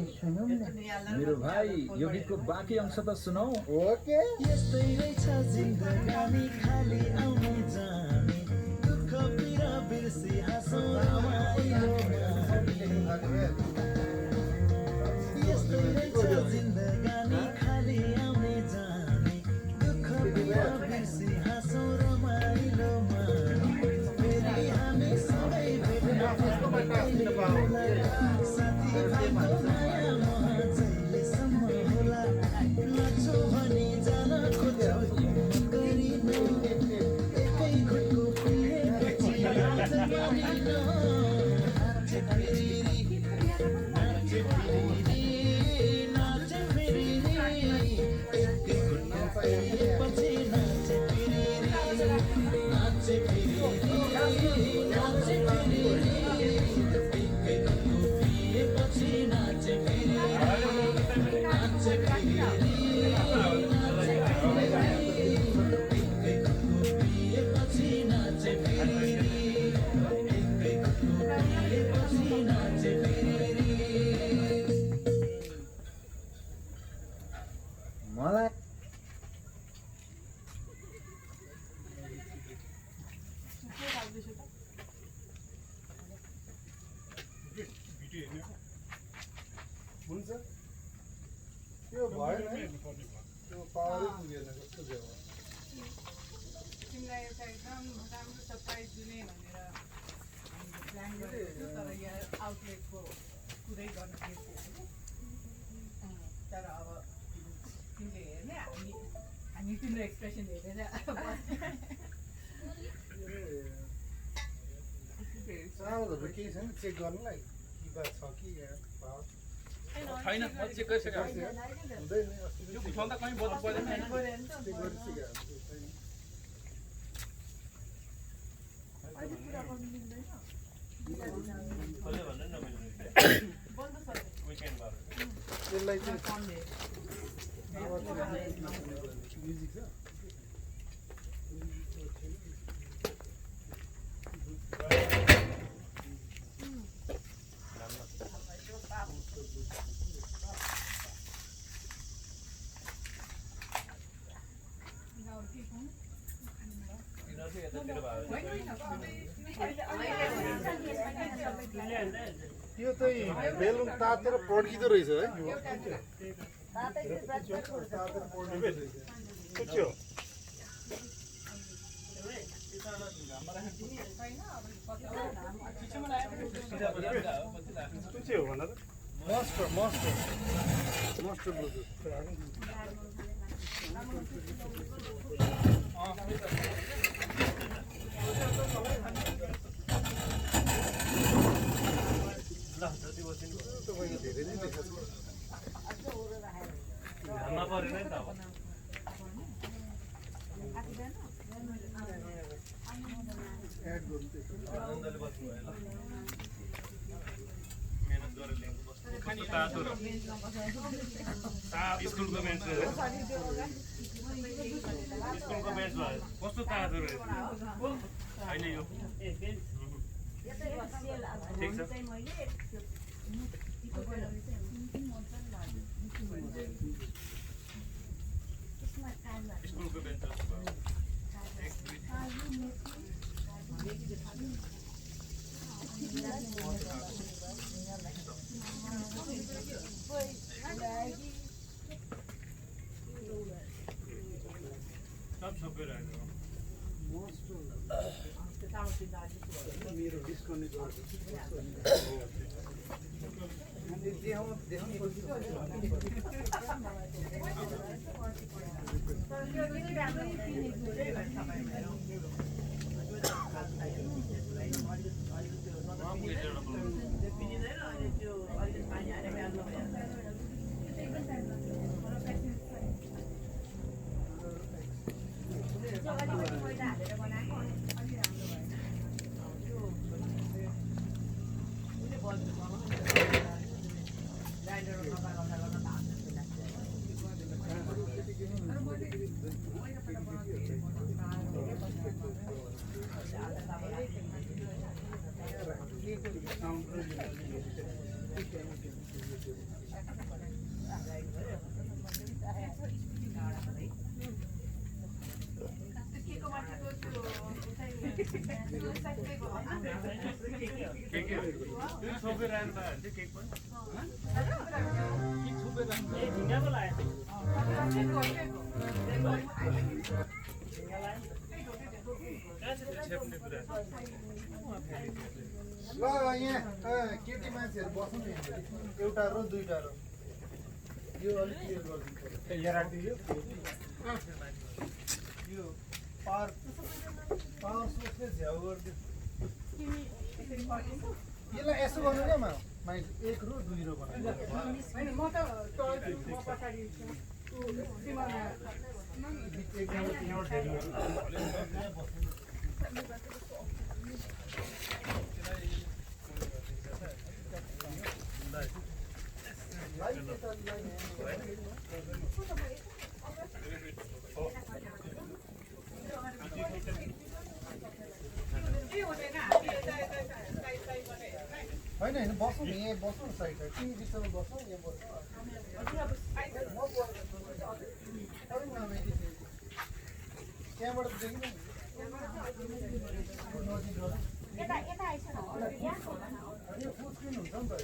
मेरो भाइ यो गीतको बाँकी अंश त सुनौ। ओके यस्तै रहेछ जिन्दगानी खाली आउने जाने दुःख पिर बिर्सी हाँसौँ रमाइलो यस्तै रहेछ जिन्दगानी खाली आउने जाने दुःख पिर बिर्सी हाँसौँ रमाइलो फेरि हामी सबै भेट्न साथी भाइको माया मोह जहिलेसम्म होला नाच्छु भनी जान खोज्छौ हिम्मत गरिन एकै खुट्को पिएपछि आज मानिन नाचे फेरि नाचे फेरि नाचे फेरि एकै खुट्को पिएपछि नाचे फेरि नाचे फेरि नाचे फेरि हुन्छ त्यो भएन त्यो पावरै पुगेन कस्तो देव तिमीलाई एउटा एकदम राम्रो सरप्राइज दिने भनेर हामीले प्लान गरेको थियो तर यहाँ आउटलेटको कुरै गर्न दिएको तर अब तिमीले हेर्ने हामी तिम्रो एक्सप्रेसन हेरेर चामलहरू केही छैन चेक गर्नलाई के बात छ कि छैन चेक गरिसकेको हुँदैन यो घुसाउँदा कहीँ बदल पर्दैन चेक गरिसकेको त्यसलाई चाहिँ म्युजिक छ यो चाहिँ बेलुन तातेर पड्किँदो रहेछ है तातेर पड्किँदो रहेछ हो भन त मस्टर ब्लुटुथ तपाईँको धेरै नै देखाएको एड स्कुलको बेन्च कस्तो तातो रहेछ होइन यो ठिक छ स्कुलको बेन्च सब सबै रहेछ मेरो डिस्कनेक्ट सबै राख्नु भयो केक पनि ल यहाँ केटी मान्छेहरू बस्नु नि एउटा रो दुईटा रो यो अलिक क्लियर गरिदिनु पर्यो यो पावर सोर्सले झ्याउ गरिदियो यसलाई यसो गर्नु क्या माइक एक रो दुई रो बनाउनु म त पछाडि होइन होइन बसौँ नि यहाँ बसौँ न साइड साइड तिमी बिचमा बसौँ यहाँ बसौँ त्यहाँबाट देखिन यो फुल स्क्रिन हुन्छ नि त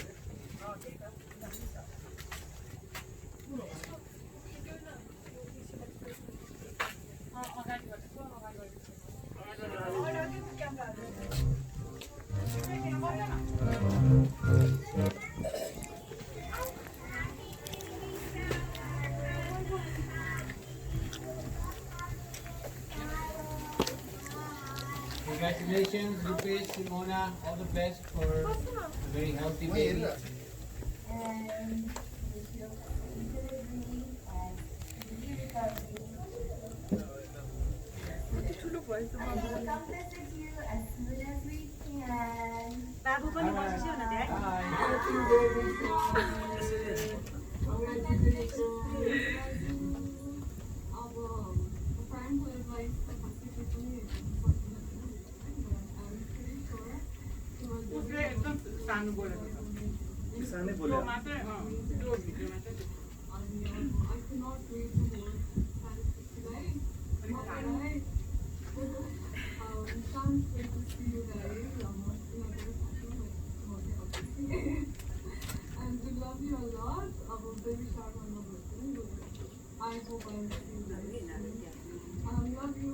Congratulations, Rupesh, Simona, all the best for a very healthy baby. And wish you recovery and recovery. compensate you as soon as we can. बाबु पनि बसिसक्यो न त्यहाँ उसले एकदम सानो बोलेको छ सानै त्यो बोल्यो मात्रै त्यो भिडियोमा चाहिँ And we love you a lot. Our baby shower on the birthday. I hope I will see you very soon. Love you.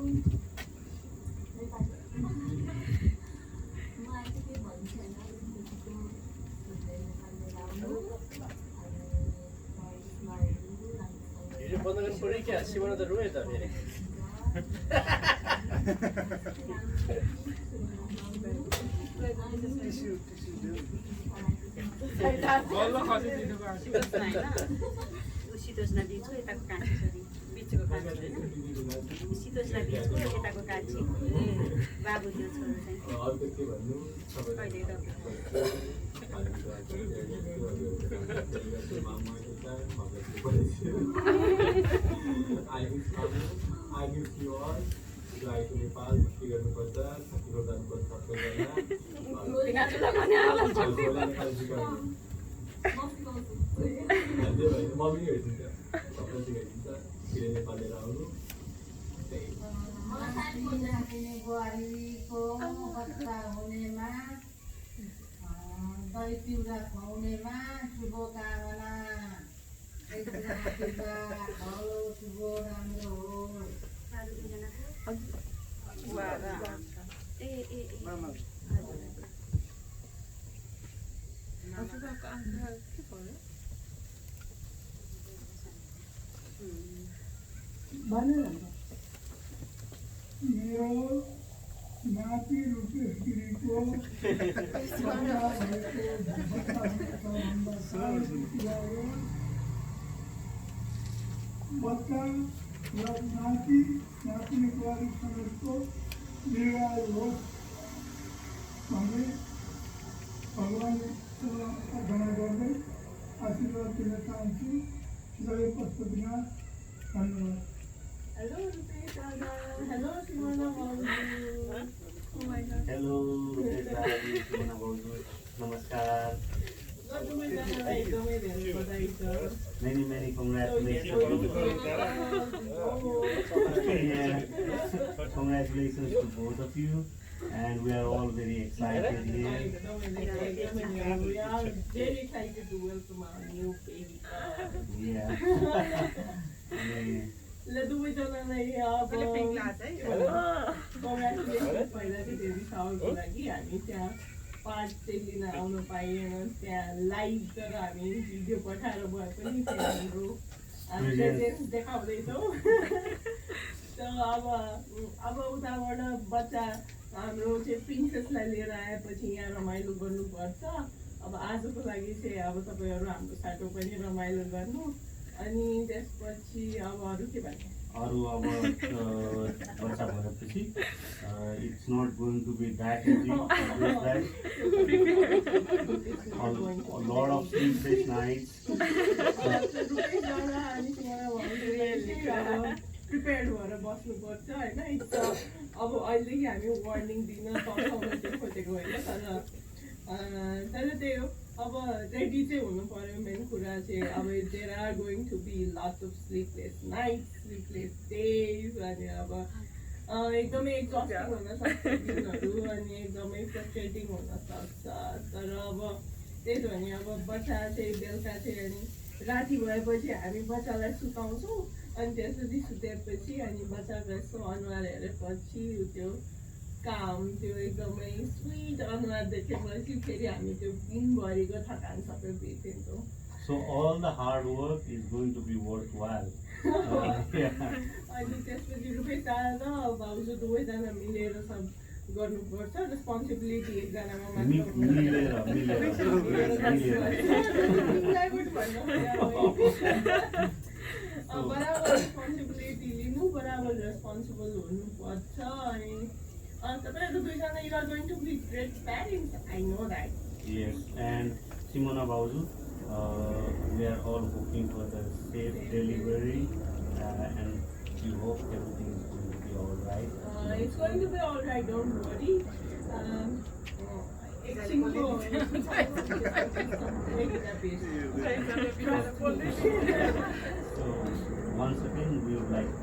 मलाई चाहिँ के भन्नु छैन भिडियो बन्द गर्नु पऱ्यो क्या सिमाना त रोयो त फेरि टिस्यु दियो शीतोष्ण बीजको यताको काँची छोरी बिचको काँची होइन शीतोष्ण बीजको यताको काँची बाबु त्यो छोरो चाहिँ कहिले बुहारीको बच्चा हुनेमा दही चिउरा खुवाउनेमा शुभकामना एकदम आशीर्वाद भलो शुभ राम्रो होस् मेरो नाति रूपेश गिरीको बच्चा र नाति नातिनी बुहारी समेतको दीर्घायु होस् भन्दै भगवान्ले प्रार्थना गर्दै आशीर्वाद दिन चाहन्छु। जय पशुपतिनाथ, धन्यवाद। Hello, Rupesh Dada. Hello, Simona Babu. Oh my God. Hello Rupesh दादी सिमोना भाउजू नमस्कार many congratulations to both of you and we are all very excited here. We are very excited to welcome our new baby. Yeah. ल दुवैजनालाई अब class है congratulation पहिला चाहिँ baby सावरको लागि हामी त्यहाँ पार्ट चाहिँ लिन आउनु पाइएन त्यहाँ लाइभ तर हामी भिडियो पठाएर भए पनि त्यहाँ हाम्रो प्रेजेन्स देखाउँदैछौँ त अब उताबाट बच्चा हाम्रो चाहिँ प्रिन्सेसलाई लिएर आएपछि यहाँ रमाइलो गर्नुपर्छ। अब आजको लागि चाहिँ अब तपाईँहरू हाम्रो साटो पनि रमाइलो गर्नु अनि त्यसपछि अब अरू के भन्ने अरू अब बच्चा भएपछि it's not going to be that easy. A lot of sleepless nights. Prepared भएर बस्नुपर्छ होइन। अब अहिलेदेखि हामी वार्निङ दिन तर्साउन चाहिँ खोजेको होइन तर त्यही हो अब रेडी चाहिँ हुनु पर्यो। मेन कुरा चाहिँ अब there are going to be lots of sleepless nights sleepless days अनि अब एकदमै एक्जस्टिङ हुनसक्छ दिनहरू अनि एकदमै फ्रस्ट्रेटिङ हुनसक्छ तर अब त्यही त भने अब बच्चा चाहिँ बेलुका चाहिँ अनि राति भएपछि हामी बच्चालाई सुताउँछौँ अनि त्यसपछि सुतेपछि अनि बच्चाको यसो अनुहार हेरेपछि त्यो काम त्यो एकदमै स्विट अनुहार देखेपछि फेरि हामी त्यो दिनभरिको थकान सबै बिर्सिन्छौँ। So all the hard work is going to be worthwhile. अनि त्यसपछि रुपेश दादा र भाउजू दुवैजना मिलेर सब गर्नुपर्छ। रेस्पोन्सिबिलिटी एकजनामा मात्र बराबर रेस्पोन्सिबिलिटी लिनु बराबर रेस्पोन्सिबल हुनुपर्छ अनि तपाईँहरू दुईजना you are going to be great parents I know that Yes, and Simona Bauzu, we are all hoping for the safe delivery and we hope everything is going to be all right. It's going to be all right, don't worry. एकछिनको So once again, we would like to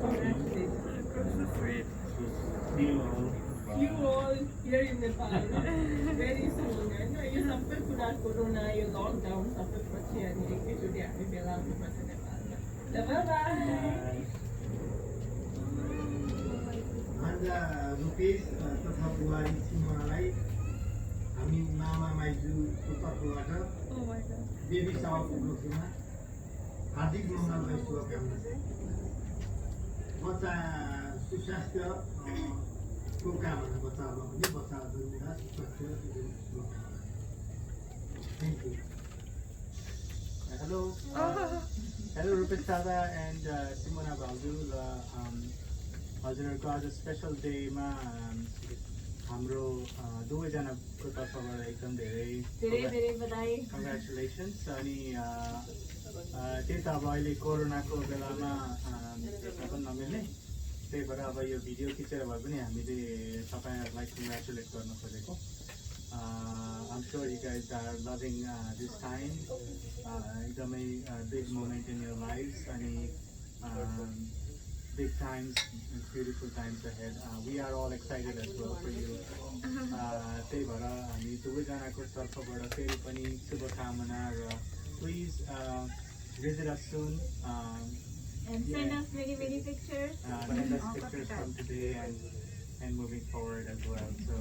congratulate you. See you all. You all here in Nepal, very soon. होइन यो सबै कुरा corona यो lockdown सबै पछि अनि एकैचोटि हामी भेला हुनुपर्छ नेपालमा ल बाई भान्जा रुपेश तथा बुहारी सिमोनालाई हामी मामा माइजूको तर्फबाट बेबी सावर उपलक्ष्यमा हार्दिक मङ्गलमय शुभकामना बच्चा सुस्वास्थ्य को कामना बच्चाहरूलाई पनि बच्चा जन्मिँदा स्वास्थ्य शुभकामना thank you Hello Rupesh Dada and Simona Bauzu. हजुरहरूको आज स्पेसल डेमा हाम्रो दुवैजनाको तर्फबाट एकदम धेरै बधाई कङ्ग्रेचुलेसन्स अनि त्यही त अब अहिले कोरोनाको बेलामा पनि नमिल्ने त्यही भएर अब यो भिडियो खिचेर भए पनि हामीले तपाईँहरूलाई कङ्ग्रेचुलेट गर्न खोजेको I'm sure you guys are loving this time एकदमै big moment in your lives अनि big times and beautiful times ahead. We are all excited as well for you. त्यही भएर हामी दुवैजनाको तर्फबाट फेरि पनि शुभकामना र please visit us soon And send us very pictures. send us pictures from today and moving forward as well. So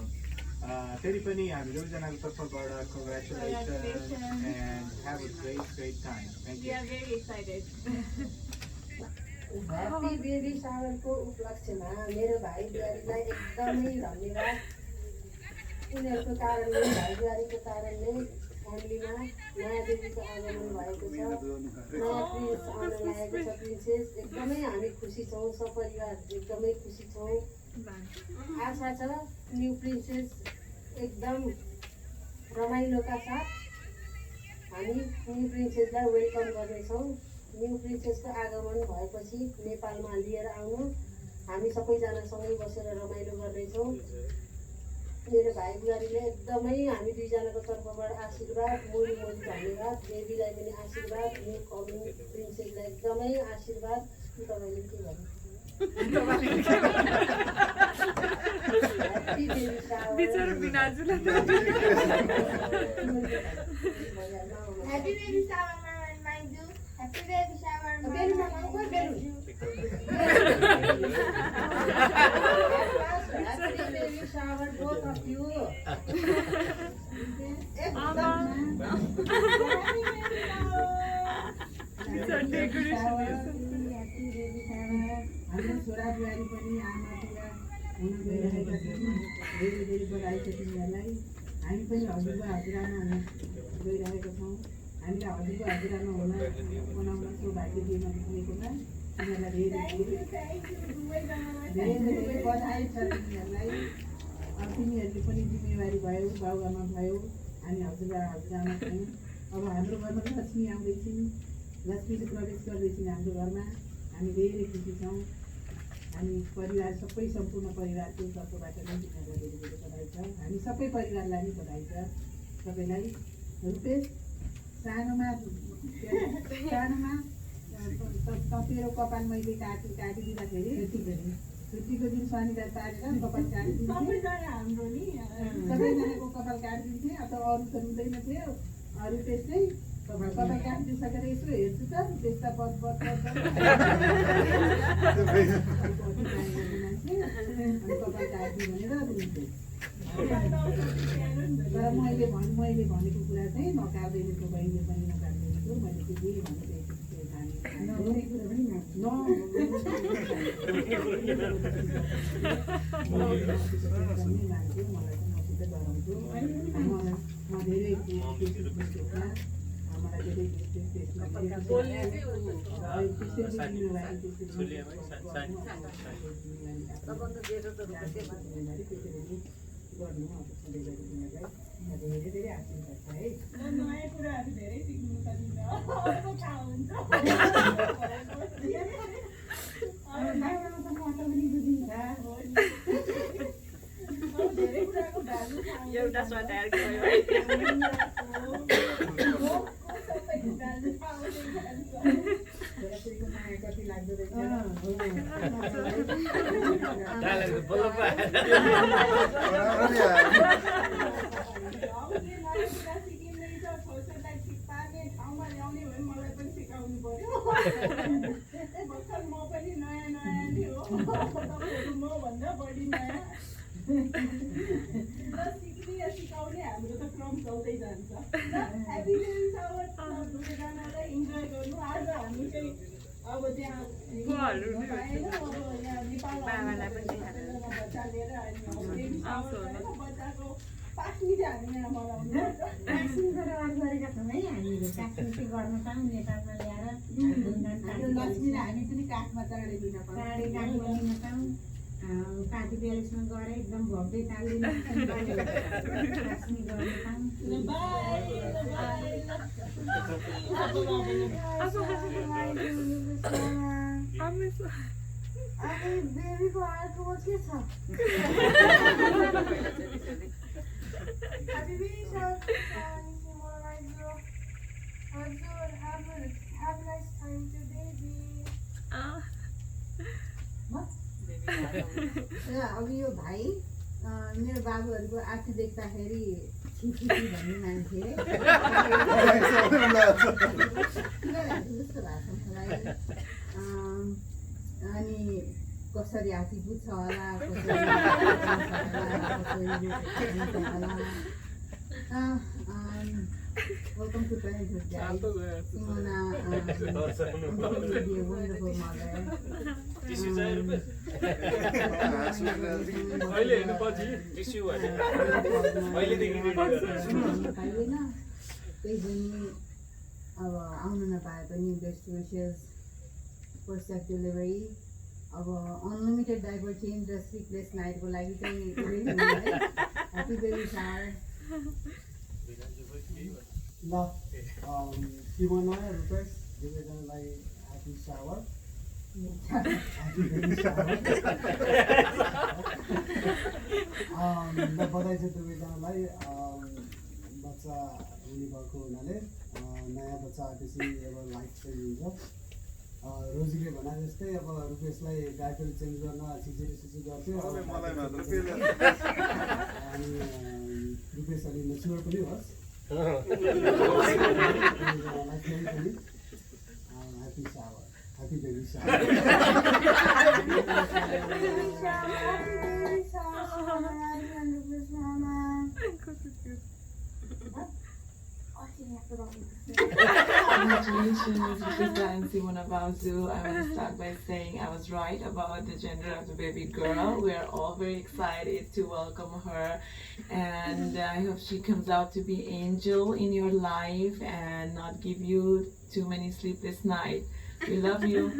फेरि पनि हामी दुवैजनाको तर्फबाट congratulations and have a great time. Thank you. We are very excited. Happy baby सावरको उपलक्ष्यमा मेरो भाइ बुहारीलाई एकदमै धन्यवाद उनीहरूको कारणले भाइ बुहारीको कारणले फ्यामिलीमा नयाँ बेबीको आगमन भएको छ नयाँ प्रिन्स आउन लागेको छ प्रिन्सेस एकदमै हामी खुसी छौँ सपरिवार एकदमै खुसी छौँ आशा छ न्यू प्रिन्सेस एकदम रमाइलोका साथ हामी न्यू प्रिन्सेसलाई वेलकम गर्नेछौँ न्यू प्रिन्सेसको आगमन भएपछि नेपालमा लिएर आउनु हामी सबैजनासँगै बसेर रमाइलो गर्नेछौँ मेरो भाइ बुहारीले एकदमै हामी दुईजनाको तर्फबाट आशीर्वाद मोरी धन्यवाद बेबीलाई पनि आशीर्वाद न्यू कमिङ प्रिन्सेसलाई एकदमै आशीर्वाद तपाईँले के भन्नु happy baby shower Happy baby shower, Mama and Manju. Happy baby shower, Mama Belum, and Mama, Manju. Happy baby shower, both of you. हाम्रो छोरा बुहारी पनि आमातिर हुन गइरहेका छौँ धेरै धेरै बधाई छ तिनीहरूलाई हामी पनि हजुरको हजुरआमा हुन गइरहेका छौँ हामीलाई हजुरको हजुरआमा हुन बनाउन सौभाग्य दिन दिएकोमा तिनीहरूलाई धेरै धेरै बधाई छ तिनीहरूलाई अब तिनीहरूले पनि जिम्मेवारी भयो बाबुआमा भयो हामी हजुरबा हजुरआमा छौँ अब हाम्रो घरमा लक्ष्मी आउँदैछिन् लक्ष्मीले प्रवेश गर्दैछिन् हाम्रो घरमा हामी धेरै खुसी छौँ हामी परिवार सबै सम्पूर्ण परिवारको तर्फबाट नै तिनीहरूलाई धेरै धेरै बधाई छ हामी सबै परिवारलाई नै बधाई छ सबैलाई रुपेश सानोमा तेरो कपाल मैले काटिदिँदाखेरि छुट्टीको दिन शनिबार पारेर कपाल काटिदिन्थेँ हाम्रो नि सबैजनाको कपाल काटिदिन्थेँ अथवा अरू त हुँदैन थियो रुपेश चाहिँ कपाल काटिदिइसकेर यसो हेर्छु त रुपेश त बद कपाल काटिदिउँ भनेर रुन्थेँ तर मैले भनेको कुरा चाहिँ नकाट्दैनको बहिनीले पनि नकाट्दैनको मैले त्यो जे भनेको मान्छे मलाई चाहिँ नसित डराउँछु म धेरै मलाई धेरै त्यसमा बोल्ने चाहिँ ऊ गर्नु अब सधैँ गरिदिनलाई धेरै धेरै आशीर्वाद छ है। नयाँ कुराहरू धेरै सिक्नु सकिन्छ अर्को थाहा हुन्छ बाहिरमा त मत पनि बुझिन्छ धेरै कुराको भ्यालु थाहा हुन्छ एउटा सटायर गयो है सबैको भ्यालु थाहा हुन्छ छोराछोरीको माया कति लाग्दो रहेछ छोराछोरीलाई ठिक पार्ने ठाउँमा ल्याउने भने मलाई पनि सिकाउनु पर्यो भर्खर म पनि नयाँ नयाँ नै हो तपाईँहरू मभन्दा बढी नयाँ सिक्ने सिकाउने हाम्रो त क्रम चल्दै जान्छ ह्याप्पी बेबी सावर दुवैजनालाई इन्जोय गर्नु आज हामी चाहिँ अब त्यहाँ भएन अब यहाँ नेपाललाई पनि बच्चा लिएर अनि बेबी सावर बच्चाको पास्नी चाहिँ हामी यहाँ मनाउनु काश्मीर गरेर गरेका छौँ है हामीहरू काश्मीर चाहिँ गर्न पाऊँ नेपालमा ल्याएर लक्ष्मीलाई हामी पनि काठमा चढाइ दिन चाँडै काम गरिन पाऊँ पार्टी प्यालेसमा गएर एकदम भव्य तालिम काश्मीर गर्न पाऊँ बेबीको अर्को के छ Happy baby shower. Hazur, have nice time to baby. अब यो भाइ मेरो बाबुहरूको आँखी देख्दाखेरि छिछि भन्ने मान्छे जस्तो भएको छ मलाई अनि कसरी हाँसी पुग्छ होला welcome to parenthood guys Simona wonderful mother अहिले हेर्नुपर्छ टिस्यु अहिलेदेखि पाइँदैन त्यही पनि अब आउनु नपाए पनि best wishes for safe delivery अब अनलिमिटेड डाइपर चेन्ज र स्लिपलेस नाइटको लागि चाहिँ ह्याप्पी बेबी सावर ल सिमोना रुपेश दुवैजनालाई happy shower happy baby shower ल बधाई छ दुवैजनालाई बच्चा हुने भएको हुनाले नयाँ बच्चा आएपछि अब लाइफ चाहिँ हुन्छ रोजीले भने जस्तै अब रुपेशलाई डाइपर चेन्ज गर्न सिसी गर्थ्यो अनि रुपेश अलि मेच्योर पनि होस् happy shower happy baby shower Congratulations, Krista and Simona Bauzu. I want to start by saying I was right about the gender of the baby girl. We are all very excited to welcome her, and I hope she comes out to be angel in your life and not give you too many sleepless nights. We love you.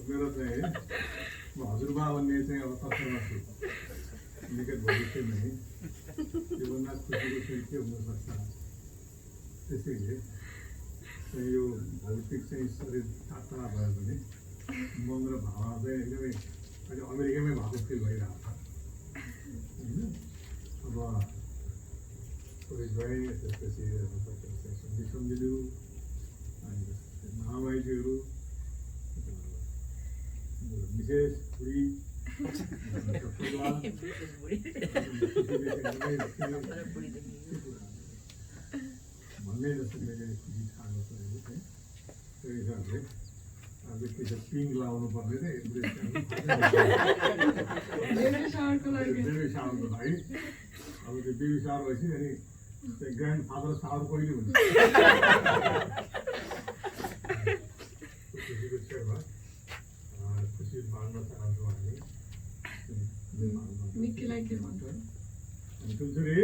मेरो चाहिँ म हजुरबा भन्ने चाहिँ अब तर्फमा छु निकट भविष्यमा योभन्दा खुसीको फेरि के हुनसक्छ त्यसैले यो भौतिक चाहिँ शरीर टाढा भयो भने मन र भावना चाहिँ एकदमै अहिले अमेरिकामै भएको फिल भइरहेको छ होइन अब गएँ त्यसपछि सम्झिलु अनि महामाइजीहरू विशेष बुढी भन्ने जस्तो मैले खुसी खाएको परेको थिएँ त्यो हिसाबले त्यसपछि पिङ लाउनु पर्ने चाहिँ बेबी सावरको लागि अब त्यो बेबी सावर भएपछि अनि ग्रान्ड फादर सावर कहिले हुन्छ मिकीलाई के भन्छ? अनि तुलछोरी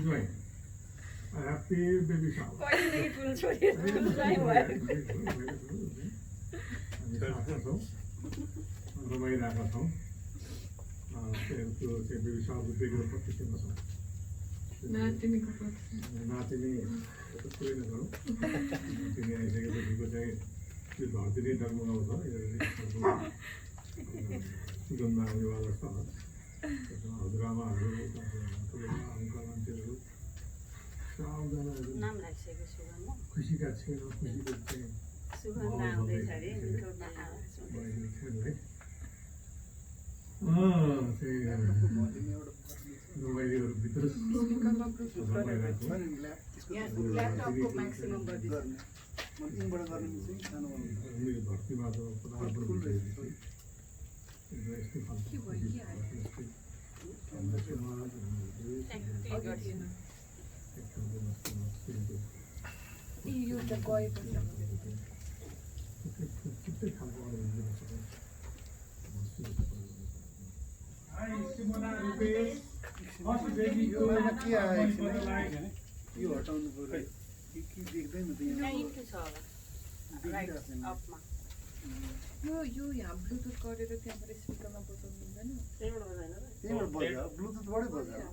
भाइ ह्याप्पी बेबी सावर कहिलेदेखि ठुलो छोरी ठुलै भयो हामी साथमा छौँ रमाइरहेका छौँ त्यो चाहिँ बेबी सावरको बेबीको प्रतीक्षामा छौँ नातिनीको नातिनी कुरै नगरौँ नातिनी आइसकेपछिको चाहिँ त्यो धरती नै डगमगाउँछ सुगन्ध आउनेवाला छ हजुरआमाहरू ठुलो अङ्कल आन्टीहरू सबजनाहरू नाम राखिसकेको सुगन्ध खुसीका छेउ खुसीको चाहिँ सुगन्ध आउँदैछ अरे मिठो रमाइलोहरूभित्र ल्यापटपको म्याक्सिमम गरिदिन्छ भक्तिमा त पदार्पण भइसकेपछि यस्तो खालको यो त गएको छुट्टै खालको यो हटाउनु पर्यो कि देख्दैन त यहाँ इन्टु छ होला राइट अपमा यो यहाँ ब्लुटुथ गरेर त्यहाँबाट स्पिकरमा बजाउनु हुँदैन त्यहीँबाट बज्यो ब्लुटुथबाटै बज्यो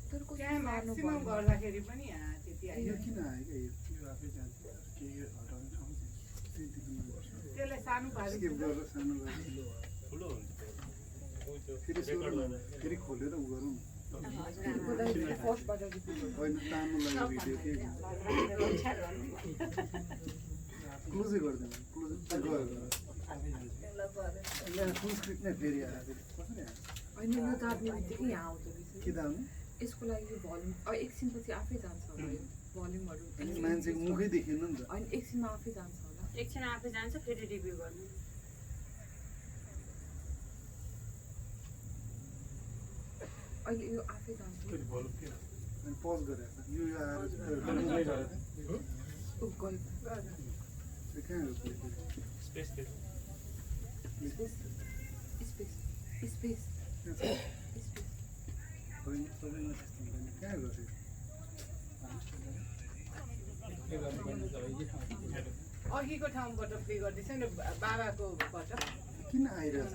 तर त्यहाँ म्याक्सिमम गर्दाखेरि पनि यहाँ त्यति यो आयो किन आयो क्या यो आफै जान्छ के यो हटाउने ठाउँ त्यसलाई सानो पारेको स्किप गरेर सानो गरेर फेरि फेरि खोलेर उ गरौँ होइन तान्नु लागि भिडियो के क्लोजै गरिदिनु क्लोज गयो फुल स्क्रिप्ट नै फेरि आयो कसरी आयो होइन यो दाब्ने बित्तिकै यहाँ आउँदो रहेछ के दाम्नु यसको लागि यो भल्युम एकछिनपछि आफै जान्छ होला यो भल्युमहरू मान्छेको मुखै देखिएन नि त होइन एकछिनमा आफै जान्छ होला एकछिन आफै जान्छ फेरि रिभ्यू गर्नु अहिले यो आफै जान्छ अनि पज गरेर यो आएर चाहिँ ऊ गयो कहाँ हो स्पेस स्पेस स्पेस होइन सबैमा त्यस्तो हुँदैन कहाँ गऱ्यो अघिको ठाउँबाट प्ले गर्दैछ नि बाबाकोबाट किन आइरहेछ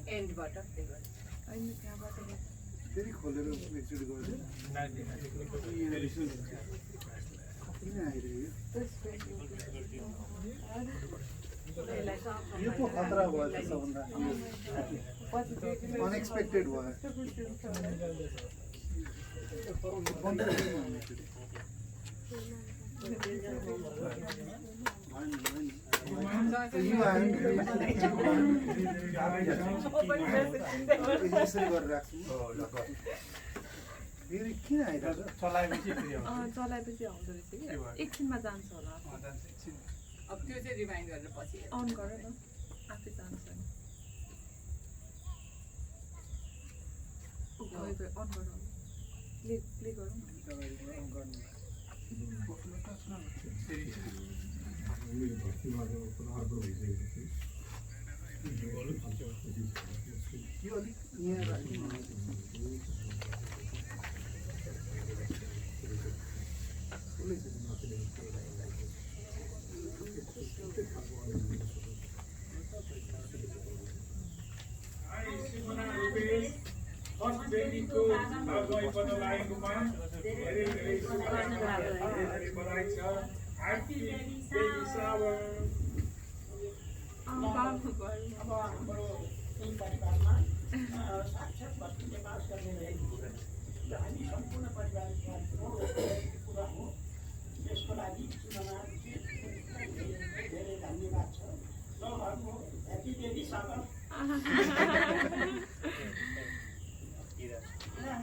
एन्डबाट प्ले गर्दैछ होइन त्यहाँबाट फेरि खोलेर एकचोटि गरिदियो किन आइरह्यो यो पो खतरा भयो त सबभन्दा अनएक्सपेक्टेड भयो यसरी गरेर राख्छु फेरि किन आइरहेको चलाएपछि आउँदो रहेछ कि एकछिनमा जान्छ होला अब त्यो चाहिँ रिमाइन्ड गरेर पछि अन गर न आफै जान्छ नि गयो अन गर प्ले गरौँ भक्तिमा पदार्पण भइसकेपछि यो अलिक यहाँ राख्नु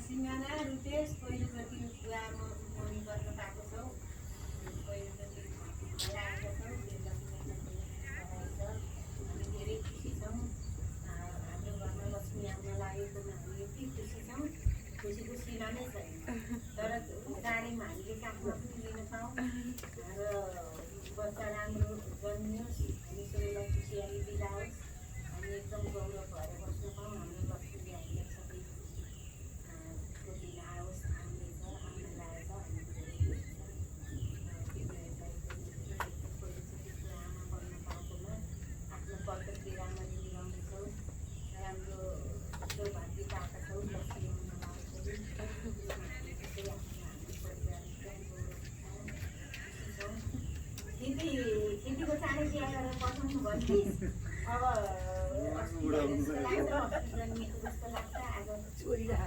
सिङ्गाना रुपेश पहिलोचोटि बुवा मम्मी गर्न पाएको छौँ पहिलोचोटि आएका छौँ हामी धेरै खुसी छौँ हाम्रो घरमा लक्ष्मी आउन लागेकोमा हामी यति खुसी छौँ खुसीको सिरा नै छैन तर गाडीमा हामीले काममा पनि लिन पाऊँ र बच्चा राम्रो जन्मियोस् हामी सबैलाई खुसियाली बिताओस् हामी एकदम गौरव भएर बस्न पाऊँ हाम्रो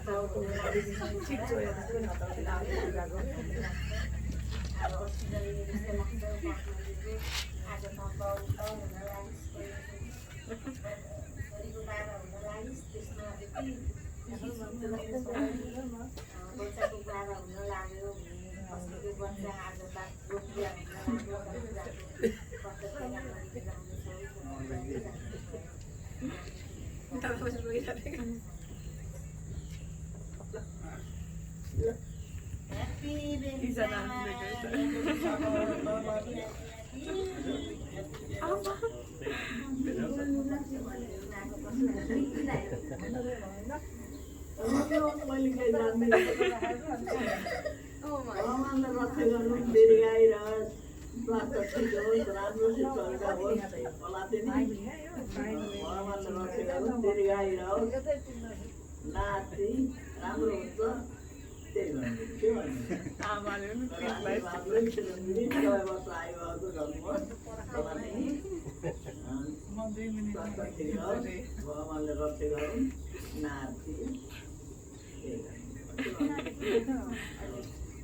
टाउको ठिक छोडेर जस्तो पनि हताउँदै लाग्यो अब अस्ति जहिले जस्तो लाग्छ पक्माले आज नपाउ हुन लागिस् छोरीको बाबा हुन लागिस् त्यसमा यति बच्चाको बाबा हुन लाग्यो भने अस्तिको बच्चा आज रोकिया हुन लाग्यो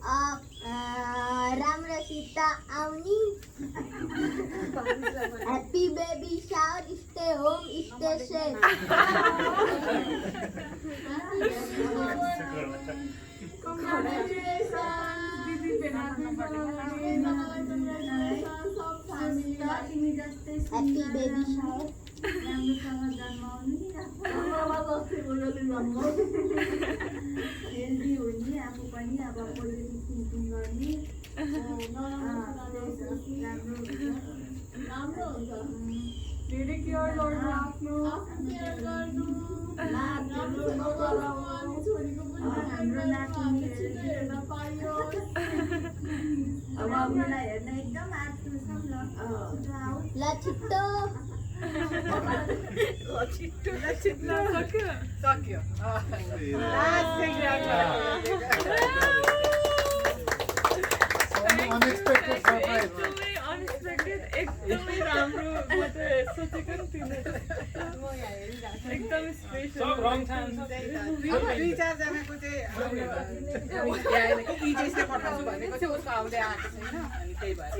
Happy Ramrasita Avni. Happy baby shower, stay home, stay safe. Happy baby shower. Healthy हुने आफू पनि अब पोजिटिभ थिङ्किङ गर्ने राम्रो हुन्छ धेरै केयर गर्नु आफ्नो हाम्रो नातिनी हेर्न पाइयो अब हामीलाई हेर्न एकदम आतुर छौँ ल छिट्टो सक्यो Unexpected surprise. एकदमै राम्रो म त सोचेको नि थिइनँ एकदमै स्पेसल दुई चारजनाको चाहिँ इजेसले पठाउँछु भनेको चाहिँ उसको आउँदै आएको छैन अनि त्यही भएर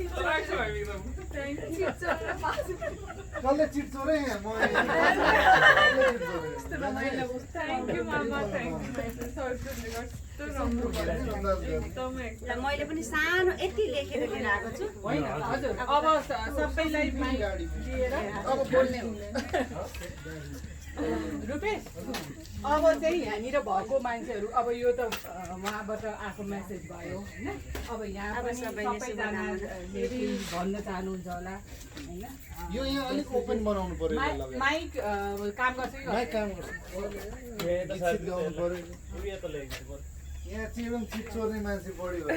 कसले चिट्चोरे म थ्याङ्क यू मामा थ्याङ्क यू मैले पनि सानो यति लेखेर लिएर आएको छु हजुर अब सबैलाई दिएर अब बोल्ने रुपेश अब चाहिँ यहाँनिर भएको मान्छेहरू अब यो त उहाँबाट आएको मेसेज भयो होइन अब यहाँ पनि सबैजनाले भन्न चाहनुहुन्छ होला होइन यो यहाँ अलिक ओपन बनाउनु पर्यो माइक काम गर्छ कि माइक काम गर्छ गीत गाउनु पर्यो यहाँ चाहिँ एकदम चिट चोर्ने मान्छे बढी भयो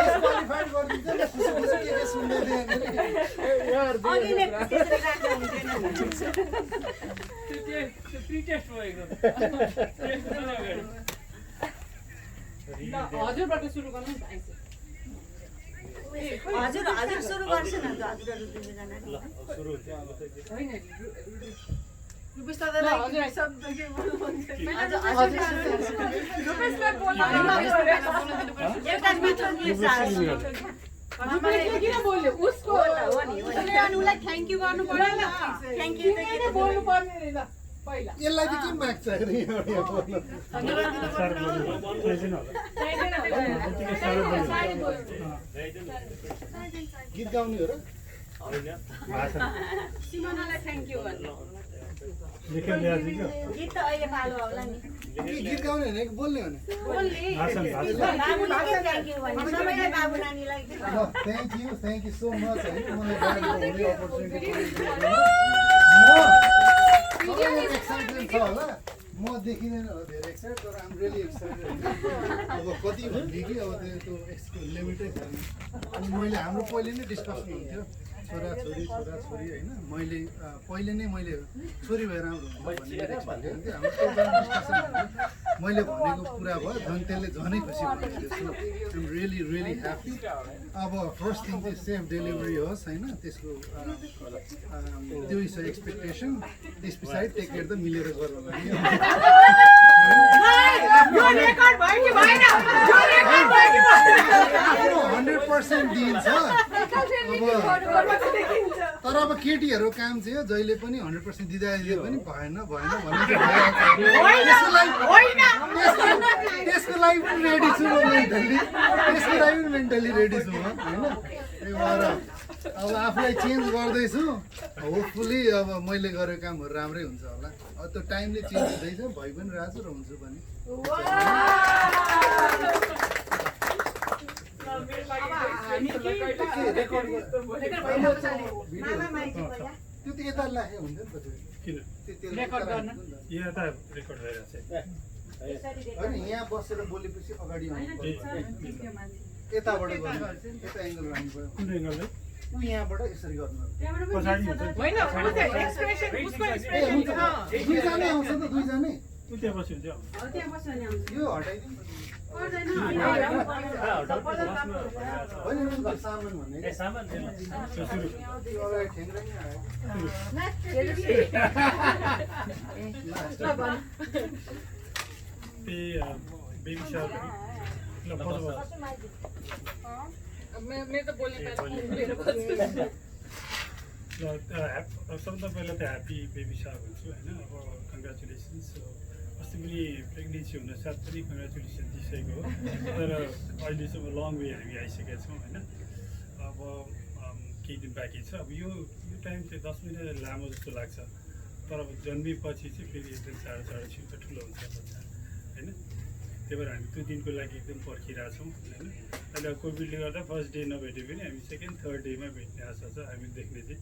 डिस्क्वालिफाइड गरिदिन्छ नि खुसी खुसी के सुन्दै हजुरबाट सुरु गर्नु हजुर हजुर सुरु गर्छ न हजुरहरू दुईजना होइन किन बोल्यो उसको उसलाई थ्याङ्क यू गर्नु पर्यो नि थ्याङ्क यू बोल्नु पर्ने ल पहिला यसलाई चाहिँ के माग्छ अरे गीत गाउने हो र सिमोनालाई थ्याङ्क यू भन्नु गीत त अहिले पालो होला नि गीत गाउने होइन बोल्ने हो बोल्ने बाबुनानी थ्याङ्क यू भन्नु सबैलाई बाबु नानीलाई थ्याङ्क यू सो मच होइन मलाई गाडी गाउने अपर्च्युनिटी एक्साइटेड छ होला म देखिँदैन होला धेरै एक्साइट तर आम रियली एक्साइटेड अब कति भन्ने कि अब त्यो लिमिटै छैन अनि मैले हाम्रो पहिले नै डिस्कसन हुन्थ्यो छोराछोरी होइन मैले पहिले नै छोरी भएर राम्रो हुन्छ भन्ने डिस्कसन हुन्थ्यो हाम्रो मैले भनेको पुरा भयो झन् त्यसले झनै खुसी भइदियो आइम रियली रियली ह्याप्पी अब फर्स्ट थिङ चाहिँ सेफ डेलिभरी होस् होइन त्यसको त्यो इज एक्सपेक्टेसन त्यस पछाडि टेक केयर त मिलेर गरौँ आफ्नो 100% दिन्छ तर अब केटीहरूको काम चाहिँ हो जहिले पनि 100% दिँदा पनि भएन भएन भन्ने त्यसको लागि पनि रेडी छु म मेन्टली त्यसको लागि पनि मेन्टली रेडी छु म होइन त्यही भएर अब आफूलाई चेन्ज गर्दैछु होपफुली अब मैले गरेको कामहरू राम्रै हुन्छ होला अब त्यो टाइमले चेन्ज हुँदैछ भइ पनि रहेछ र हुन्छु पनि त्यो त यता राखे हुन्थ्यो नि त यहाँ त रेकर्ड भइरहेको छ होइन यहाँ बसेर बोलेपछि अगाडि आउनु यताबाट गर्नु यता एङ्गल राख्नु पऱ्यो कुन एङ्गलले ऊ यहाँबाट यसरी गर्नु पछाडि हुन्छ दुईजनै आउँछ त दुईजनै त्यहाँ बस्यो यो हटाइदिनु होइन सामान भन्ने त्यो अगाडि ठेङ्ग्रै नै आयो त्यही बेबी सार ल सबभन्दा पहिला त ह्याप्पी बेबी सार भन्छु होइन अब कङ्ग्रेचुलेसन्स अस्ति पनि प्रेग्नेन्सी हुन साथ पनि कङ्ग्रेचुलेसन दिइसकेको हो तर अहिलेसम्म लङ वे हामी आइसकेका छौँ होइन अब केही दिन बाँकी छ अब यो टाइम चाहिँ 10 महिना लामो जस्तो लाग्छ तर अब जन्मेपछि चाहिँ फेरि एकदम चाँडो छिटो ठुलो हुन्छ बच्चा होइन त्यही भएर हामी त्यो दिनको लागि एकदम पर्खिरहेछौँ होइन अहिले अब कोभिडले गर्दा फर्स्ट डे नभेटे पनि हामी सेकेन्ड थर्ड डेमा भेट्ने आशा छ हामी देख्ने चाहिँ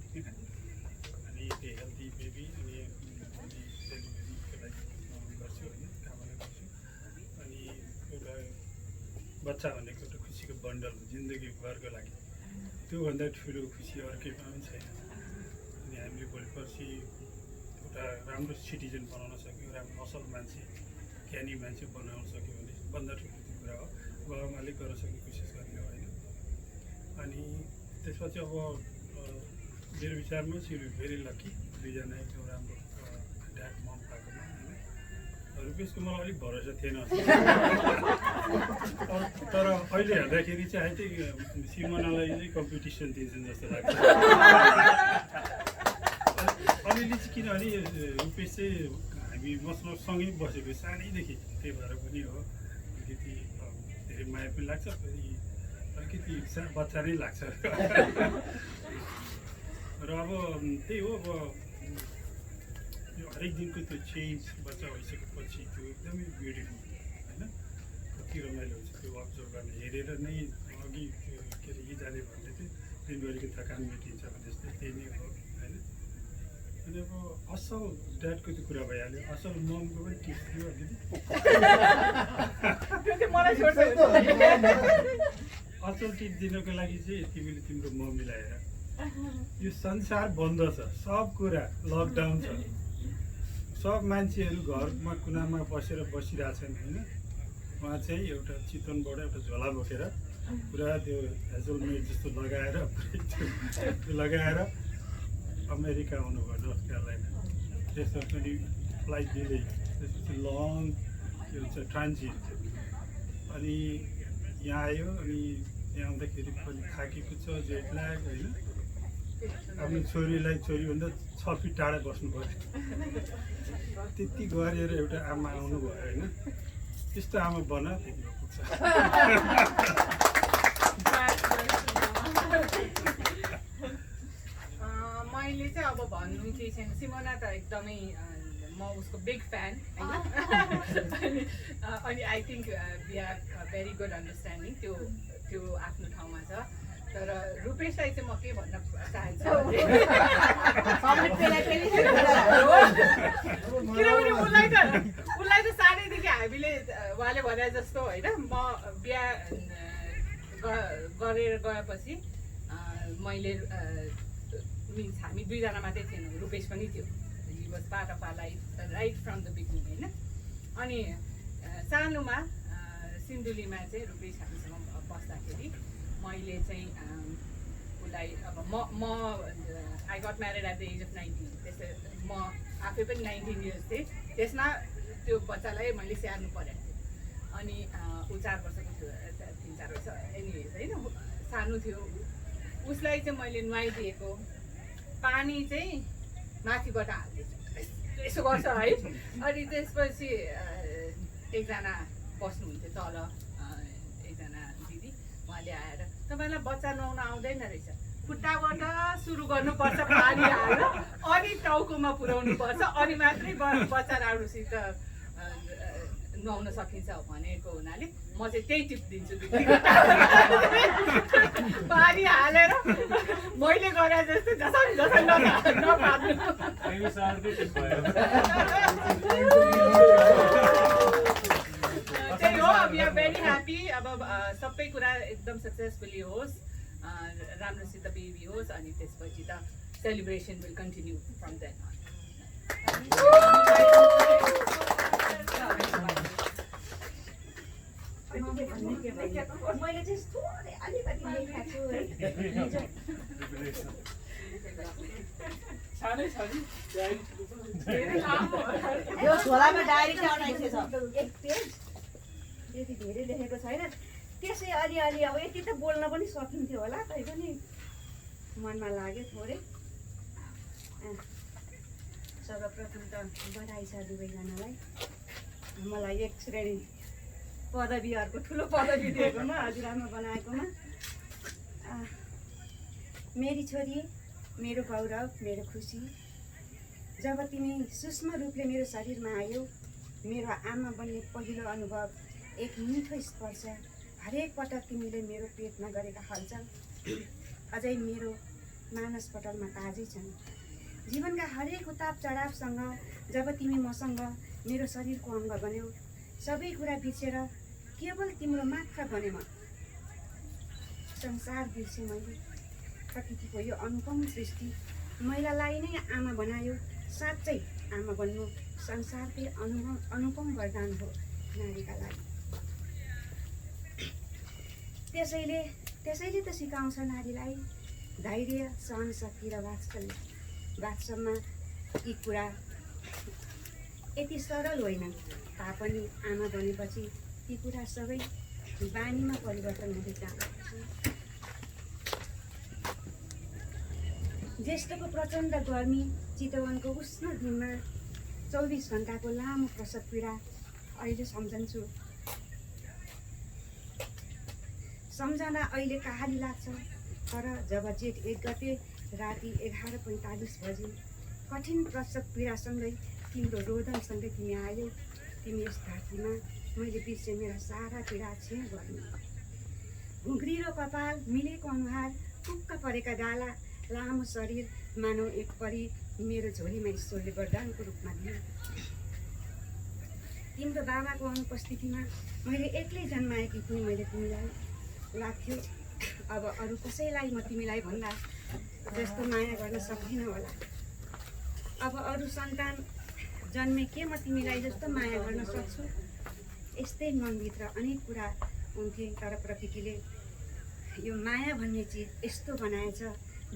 अनि त्यो हेल्दी बेबी अनि डेलिभरीको लागि गर्छु होइन कामना गर्छु अनि एउटा बच्चा भनेको एउटा खुसीको बन्डल हो जिन्दगीभरको लागि त्योभन्दा ठुलो खुसी अर्कैमा पनि छैन अनि हामीले भोलि पर्सि एउटा राम्रो सिटिजन बनाउन सक्यौँ राम्रो असल मान्छे ज्ञानी मान्छे बनाउन सक्यो भने भन्दा ठुलो त्यो कुरा हो बाबाआमाले गर्न सक्ने कोसिस गर्ने हो होइन अनि त्यसपछि अब मेरो विचारमा चाहिँ भेरी लकी दुईजना एकदम राम्रो ड्याड मम पाएकोमा होइन रुपेशको मलाई अलिक भरोसा थिएन तर अहिले हेर्दाखेरि चाहिँ है त्यही सिमनालाई चाहिँ कम्पिटिसन दिन्छन् जस्तो लाग्छ अलिअलि चाहिँ किनभने रुपेश चाहिँ हामी मसँग सँगै बसेको सानैदेखि त्यही भएर पनि हो अलिकति धेरै माया पनि लाग्छ फेरि अलिकति बच्चा नै लाग्छ र अब त्यही हो अब यो हरेक दिनको त्यो चेन्ज बच्चा भइसकेपछि त्यो एकदमै ब्युटिफुल होइन कति रमाइलो हुन्छ त्यो अब्जर्भ गर्ने हेरेर नै अघि त्यो के अरे यी जाने भन्दै थियो दिनभरिको थकान मेटिन्छ भने जस्तै त्यही नै हो होइन अनि अब असल ड्याडको त्यो कुरा भइहाल्यो असल ममको पनि टिप्स दियो असल टिप दिनको लागि चाहिँ तिमीले तिम्रो मम मिलाएर यो संसार बन्द छ सब कुरा लकडाउन छ सब मान्छेहरू घरमा कुनामा बसेर बसिरहेछन् होइन उहाँ चाहिँ एउटा चितवनबाट एउटा झोला बोकेर पुरा त्यो हेजलमेट जस्तो लगाएर त्यो लगाएर अमेरिका आउनुभयो नर्थ क्यारोलाइना त्यसमा पनि फ्लाइट दिँदै त्यसपछि लङ के भन्छ ट्रान्जिट अनि यहाँ आयो अनि यहाँ आउँदाखेरि पनि थाकेको छ जेट ल्याग होइन आफ्नो छोरीलाई छोरीभन्दा 6 फिट टाढा बस्नु पऱ्यो त्यति गरेर एउटा आमा आउनुभयो होइन त्यस्तो आमा बना त्यति पुग्छ मैले चाहिँ अब भन्नु केही छैन सिमोना त एकदमै म उसको बिग फ्यान अनि I think we have very good understanding त्यो आफ्नो ठाउँमा छ तर रुपेशलाई चाहिँ म के भन्न चाहन्छु किनभने उसलाई त सानैदेखि हामीले उहाँले भने जस्तो होइन म बिहा गरेर गएपछि मैले मिन्स हामी दुईजना मात्रै थिएनौँ रुपेश पनि थियो he was part of our life right from the beginning होइन अनि सानोमा सिन्धुलीमा चाहिँ रुपेश हामीसँग बस्दाखेरि मैले चाहिँ उसलाई अब म I got married at the age of 19 त्यसै म आफै पनि 19 इयर्स थिएँ त्यसमा त्यो बच्चालाई मैले स्याहार्नु परेको थियो अनि ऊ 4 वर्षको थियो 3-4 वर्ष एनिवेज होइन सानो थियो उसलाई चाहिँ मैले नुहाइदिएको पानी चाहिँ माथिबाट हाल्दैछु यसो गर्छ है अनि त्यसपछि एकजना बस्नुहुन्थ्यो तल एकजना दिदी उहाँले आएर तपाईँलाई बच्चा नुहाउन आउँदैन रहेछ खुट्टाबाट सुरु गर्नुपर्छ पानी हालेर अनि टाउकोमा पुर्याउनु पर्छ अनि मात्रै बच्चा राम्रोसित नुहाउन सकिन्छ भनेको हुनाले म चाहिँ त्यही टिप दिन्छु पानी हालेर मैले गरे जस्तो जसरी नपार्नु त्यही हो वी आर भेरी ह्याप्पी अब सबै कुरा एकदम सक्सेसफुली होस् राम्रोसित बेबी होस् अनि त्यसपछि त celebration will continue from then मैले चाहिँ थोरै अलिकति लेखाएको छु यो झोलामा डायरी चाहिँ अनाइसे छ एक पेज यति धेरै लेखेको छैन त्यसै अलिअलि अब यति त बोल्न पनि सकिन्थ्यो होला तै पनि मनमा लाग्यो थोरै सर्वप्रथम त बधाई छ दुवैजनालाई मलाई एक श्रेणी पदवी अर्को ठुलो पदवी दिएकोमा हजुरआमा बनाएकोमा मेरी छोरी मेरो गौरव मेरो खुसी जब तिमी सूक्ष्म रूपले मेरो शरीरमा आयो मेरो आमा बन्ने पहिलो अनुभव एक मिठो स्पर्श हरेक पटक तिमीले मेरो पेटमा गरेका हलचल अझै मेरो मानसपटलमा ताजै छन् जीवनका हरेक उताप चढावसँग जब तिमी मसँग मेरो शरीरको अङ्ग बन्यौ सबै कुरा बिर्सेर केवल तिम्रो मात्र बने म संसार बिर्सेँ मैले प्रकृतिको यो अनुपम सृष्टि महिलालाई नै आमा बनायो साँच्चै आमा बन्नु संसारकै अनुपम वरदान हो नारीका लागि त्यसैले त सिकाउँछ नारीलाई धैर्य सहनशक्ति र वात्सल्यमा यी कुरा यति सरल होइन तापनि आमा बनेपछि ती कुरा सबै बानीमा परिवर्तन हुँदै जान्छ ज्येष्ठको प्रचण्ड गर्मी चितवनको उष्ण दिनमा 24 घन्टाको लामो प्रसव पीडा अहिले सम्झन्छु सम्झना अहिले कहाली लाग्छ तर जब जेठ 1 गते राति 11:45 बजे कठिन प्रसव पीडासँगै तिम्रो रोदनसँगै तिमी आयौ तिमी यस धरतीमा मैले बिर्सेँ मेरा सारा पीडा छे गर्नु घुङ्ग्रिलो कपाल मिलेको अनुहार फुक्क परेका गाला लामो शरीर मानव एक परी मेरो झोलीमा ईश्वरले वरदानको रूपमा दियो तिम्रो बाबाको अनुपस्थितिमा मैले एक्लै जन्माएकी थिएँ मैले तिमीलाई लाग्थ्यो अब अरू कसैलाई म तिमीलाई भन्दा जस्तो माया गर्न सक्दिनँ होला अब अरू सन्तान जन्मे के म तिमीलाई जस्तो माया गर्न सक्छु यस्तै मनभित्र अनेक कुरा हुन्थे तर प्रकृतिले यो माया भन्ने चिज यस्तो बनाएछ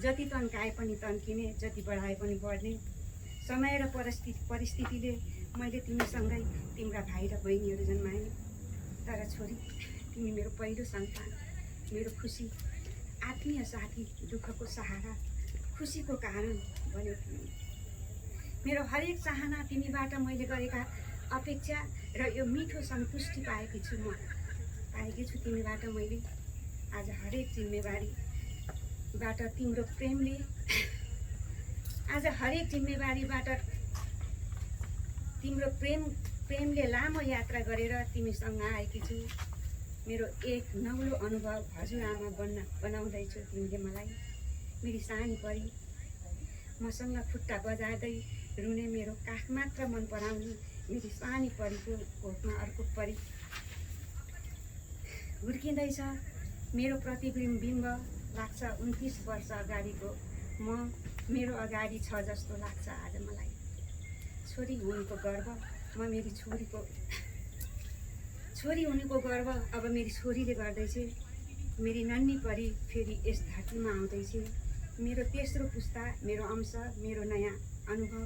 जति तन्काए पनि तन्किने जति बढाए पनि बढ्ने समय र परिस्थितिले मैले तिमीसँगै तिम्रा भाइ र बहिनीहरू जन्माएँ तर छोरी तिमी मेरो पहिलो सन्तान मेरो खुसी आत्मीय साथी दुःखको सहारा खुसीको कारण बन्यो तिमी मेरो हरेक चाहना तिमीबाट मैले गरेका अपेक्षा र यो मिठो सन्तुष्टि पाएकी छु तिमीबाट मैले आज हरेक जिम्मेवारीबाट तिम्रो प्रेमले लामो यात्रा गरेर तिमीसँग आएकी छु मेरो एक नौलो अनुभव हजुरआमा बनाउँदैछु तिमीले मलाई मेरी सानी परी मसँग खुट्टा बजार्दै रुने मेरो काख मात्र मन पराउने मेरी सानी परीको कोखमा अर्को परी हुर्किँदैछ मेरो प्रतिबिम्ब लाग्छ 29 वर्ष अगाडिको म मेरो अगाडि छ जस्तो लाग्छ आज मलाई छोरी हुनुको गर्व म मेरी छोरीको छोरी हुनुको गर्व अब मेरी छोरीले गर्दैछ। मेरी नन्नी परी फेरि यस धरतीमा आउँदैछ। मेरो तेस्रो पुस्ता, मेरो अंश, मेरो नयाँ अनुभव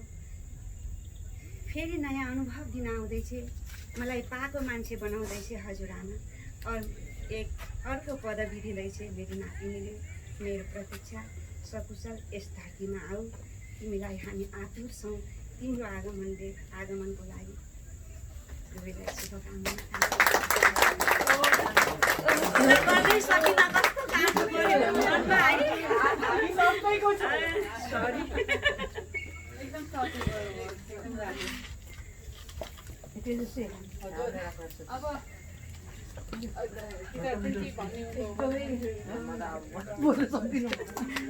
फेरि नयाँ अनुभव दिन आउँदैछ। मलाई पाको मान्छे बनाउँदैछ हजुरआमा। अर्को पदवी दिँदैछ मेरी नातिनीले। मेरो प्रतीक्षा सकुशल यस धरतीमा आऊ। तिमीलाई हामी आतुर छौँ तिम्रो आगमनको लागि। दुवैलाई शुभकामना। बोल्न सक्दिनँ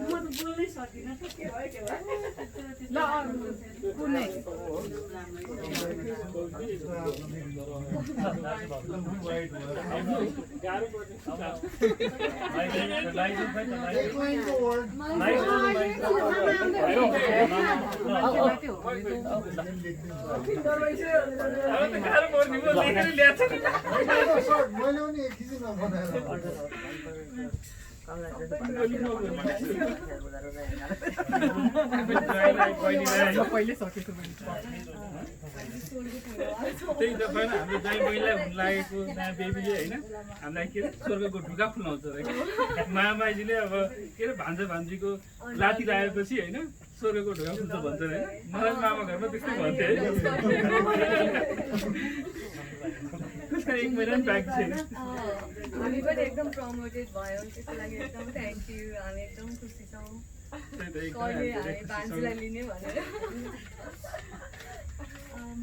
म त बोल्नै सक्दिनँ के भयो ल कुनै पहिले सकेको त्यही त होइन हाम्रो दाइ बहिनीलाई हुन लागेको नयाँ बेबीले होइन हामीलाई के अरे स्वर्गको ढुका खुलाउँछ अरे मामाजीले अब के अरे भान्जा भान्जीको लाती लगाएपछि होइन स्वर्गको ढुका खुल्छ भन्छ अरे मलाई मामा घरमा त्यस्तै भन्थे है एक महिना पनि बाँकी छैन हामी पनि एकदम प्रमोटेड भयो त्यसको लागि एकदम थ्याङ्क यू हामी एकदम खुसी छौँ कहिले हामी भान्जीलाई लिने भनेर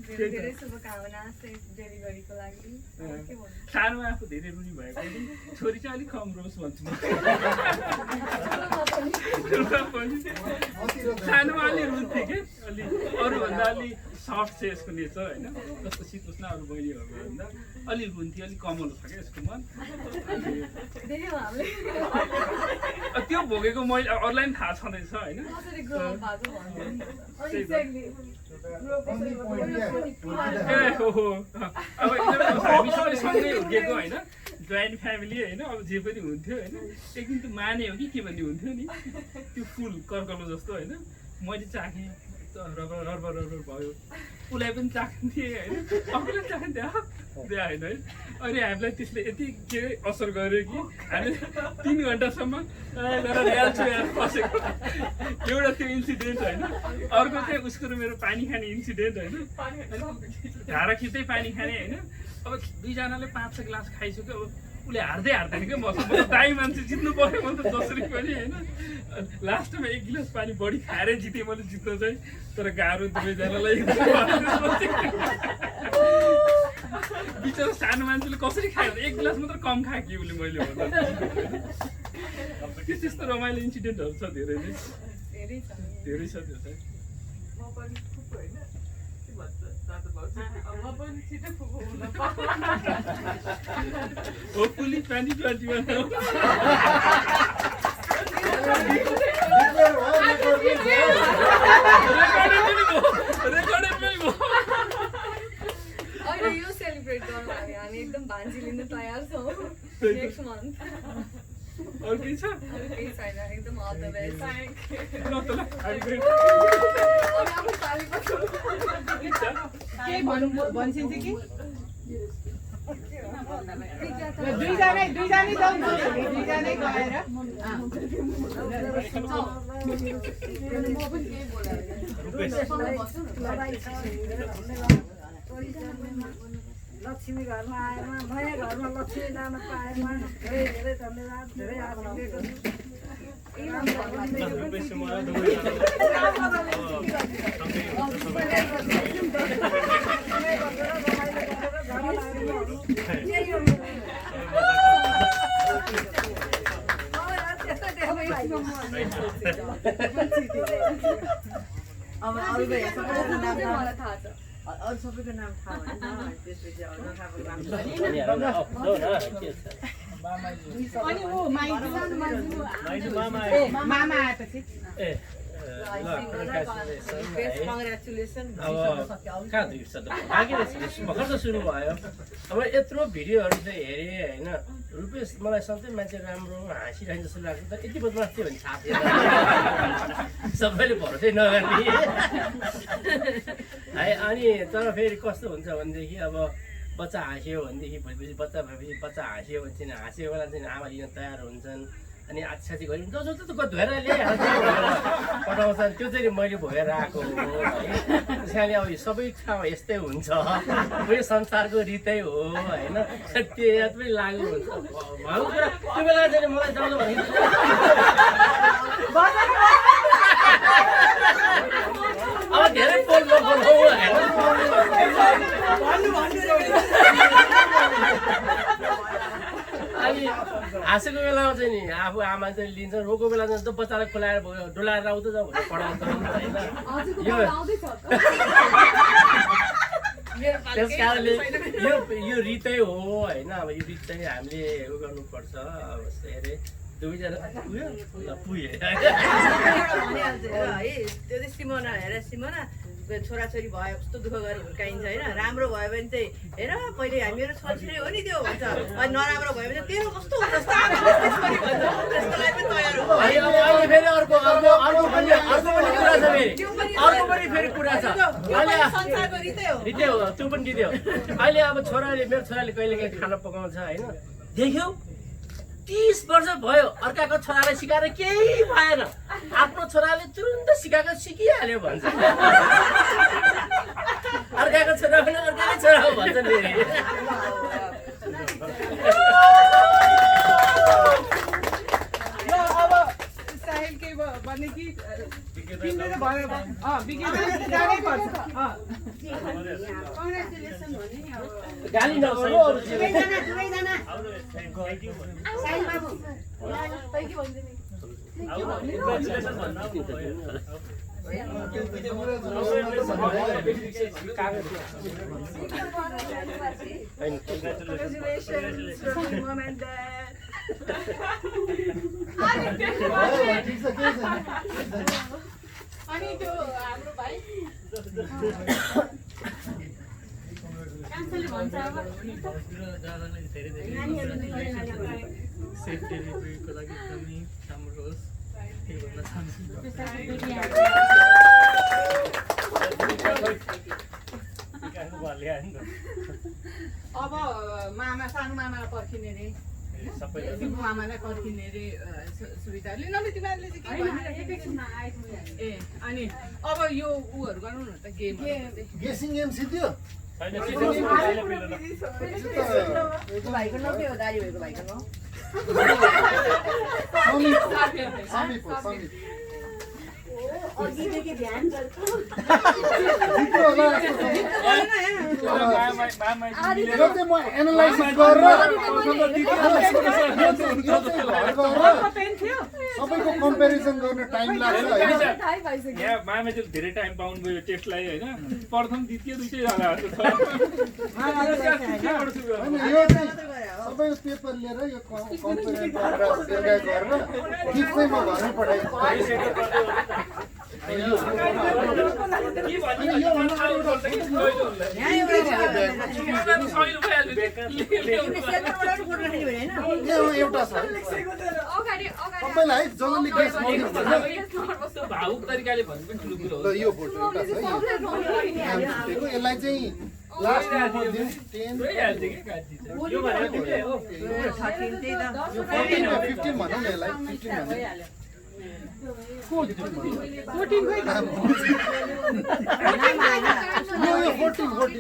धेरै धेरै शुभकामना सेफ डेलिभरीको लागि सानोमा आफू धेरै रुनी भएको छोरी चाहिँ अलिक कम रोस् भन्छु म सानोमा अलि रुन्थेँ कि अलि अरूभन्दा अलि सफ्ट छ यसको नेचर होइन जस्तो शीतोष्ण अरू बहिनीहरूभन्दा अलि रुन्थेँ अलिक कमल छ क्या यसको मन त्यो भोगेको मैले अरूलाई पनि थाहा छँदैछ होइन अब हामी सबै सँगै हुर्केको होइन जोइन्ट फ्यामिली होइन अब जे पनि हुन्थ्यो होइन एक दिन त माने हो कि के भन्ने हुन्थ्यो नि त्यो फुल कर्कलो जस्तो होइन मैले चाखेँ रबर भयो उसलाई पनि चाख्थेँ होइन अरूलाई चाख्थेँ होइन है अनि हामीलाई त्यसले यति के असर गर्यो कि हामी 3 घन्टासम्म बसेको एउटा त्यो इन्सिडेन्ट होइन अर्को चाहिँ उसको र मेरो पानी खाने इन्सिडेन्ट होइन धारा खिच्दै पानी खाने होइन अब दुईजनाले 5-6 गिलास खाइसक्यो अब उसले हार्दैन क्या मसँग दाई मान्छे जित्नु पऱ्यो मैले त जसरी पनि होइन लास्टमा 1 गिलास पानी बढी खाएरै जितेँ मैले जित्न चाहिँ तर गाह्रो दुवैजनालाई बिचरा सानो मान्छेले कसरी खायो 1 गिलास मात्र कम खायो कि उसले मैले भन्दा त्यस्तो रमाइलो इन्सिडेन्टहरू छ धेरै नै धेरै छ त्यो चाहिँ Hopefully 2021. अहिले यो सेलिब्रेट गर्नु हामी एकदम भान्जी लिन तयार छौँ नेक्स्ट मन्थ अरू केही छ केही छैन एकदम अल द बेस्ट के भन्छिन्छ कि दुईजनै जाउँ दुईजनै गएर लक्ष्मी घरमा आएमा नयाँ घरमा लक्ष्मी जान पाएमा धेरै धेरै धन्यवाद धेरै आशीर्वाद अब अरू सबैको नाम थाहा छ अरू सबैको नाम थाहा भएन त्यसपछि अरू नथाहाको नाम मामा आएपछि कङ्ग्रेचुलेसन अब कहाँ दुर्छ त बाँकी रहेछ भर्खर त सुरु भयो अब यत्रो भिडियोहरू चाहिँ हेरेँ होइन रुपेश मलाई सधैँ मान्छे राम्रो हाँसिरहेको जस्तो लाग्छ तर यति बदमास थियो भने थाहा थिएन सबैले भरोसै नगर्ने है अनि तर फेरि कस्तो हुन्छ भनेदेखि अब बच्चा हाँस्यो भनेदेखि भएपछि बच्चा भएपछि बच्चा हाँस्यो भने चाहिँ हाँस्यो बेला चाहिँ आमा लिन तयार हुन्छन् अनि आछाछी गऱ्यो भने जसो त धोएर ल्याइहाल्छ पठाउँछन् त्यो चाहिँ मैले भोगेर आएको हो है त्यसैले अब सबै ठाउँ यस्तै हुन्छ यो संसारको रीतै हो होइन त्यो याद पनि लागु हुन्छ भएको कुरा त्यो बेला चाहिँ मलाई जानु भने अब धेरै बोल नबोल्नु अनि हाँसेको बेलामा चाहिँ नि आफू आमा चाहिँ लिन्छ रोको बेला चाहिँ त बच्चालाई खुलाएर डोलाएर आउँदै जाऊ भनेर पढाउँछ होइन त्यस कारणले यो रीतै हो होइन अब यो रीत चाहिँ हामीले उयो गर्नुपर्छ अब अरे दुवैजना उयो पुगे है त्यो चाहिँ सिमोना हेर सिमोना छोराछोरी भयो कस्तो दुःख गरेर हुर्काइन्छ होइन राम्रो भयो भने चाहिँ हेर पहिले मेरो छोरी हो नि त्यो भन्छ अनि नराम्रो भयो भने तेरो कस्तो हुन्छ त्यसको लागि पनि तयार हो अहिले फेरि अर्को पनि कुरा छ संसारको रीतै हो त्यो पनि रीतै हो अहिले अब मेरो छोराले कहिले काहीँ खाना पकाउँछ होइन देख्यौ 30 वर्ष भयो अर्काको छोरालाई सिकाएर केही भएन आफ्नो छोराले तुरुन्त सिकाएको सिकिहाल्यो भन्छ अर्काको छोरा पनि अर्काकै छोरा हो भन्छ फेरि अब साहिल के भने कि तिमीले भयो जानै पर्छ कङ्ग्रेचुलेसन भन्ने नि अब गाली नगर्नु अरू दुवैजना साहिल बाबु Congratulations from mom and dad. अनि त्यो हाम्रो भाइ कान्छोले भन्छ अब सेफ डेलिभरीको लागि एकदमै राम्रो होस् त्यही भन्न चाहन्छु अब मामा सानो मामालाई पर्खिने रे दिबु मामालाई पर्खिने रे सुविधा लिनु तिमीहरूले चाहिँ के भनिरहेको ए अनि अब यो उहरू गरौँ न त गेम गेसिङ गेम सिद्धियो भाइको नाम के हो दारी भएको भाइको नाम अघिदेखि ध्यान सबैको कम्पेरिजन गर्न टाइम लाग्छ यहाँ मामा चाहिँ धेरै टाइम पाउनु भयो टेस्टलाई होइन प्रथम द्वितीय दुईटै जाला यो चाहिँ सबै पेपर लिएर यो कम्पेरिजन गरेर गीत चाहिँ म घरमै एउटा छ सबैलाई जसले गेस भावुक तरिकाले भन्नु पनि ठुलो कुरो हो यो फोटो एउटा छ यसलाई चाहिँ लास्टमा म दिउँ 10 यो भनेको के हो 15 भनौँ न यसलाई 15 भनौँ 14 14